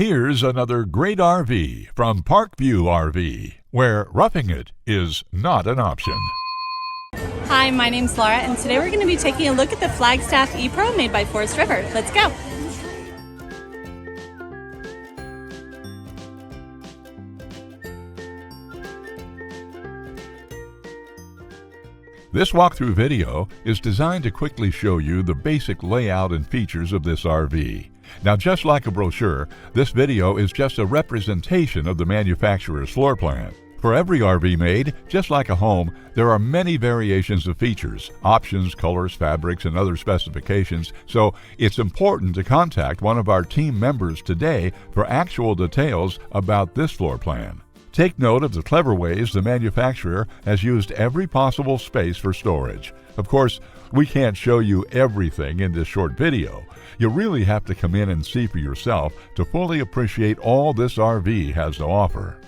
Here's another great RV from Parkview RV, where roughing it is not an option. Hi, my name's Laura, and today we're going to be taking a look at the Flagstaff E-Pro made by Forest River. Let's go! This walkthrough video is designed to quickly show you the basic layout and features of this RV. Now, just like a brochure, this video is just a representation of the manufacturer's floor plan. For every RV made, just like a home, there are many variations of features, options, colors, fabrics, and other specifications, so it's important to contact one of our team members today for actual details about this floor plan. Take note of the clever ways the manufacturer has used every possible space for storage. Of course, we can't show you everything in this short video. You really have to come in and see for yourself to fully appreciate all this RV has to offer.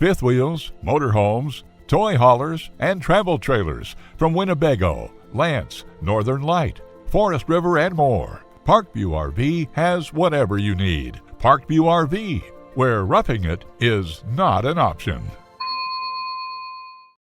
Fifth wheels, motorhomes, toy haulers, and travel trailers from Winnebago, Lance, Northern Light, Forest River, and more. Parkview RV has whatever you need. Parkview RV, where roughing it is not an option.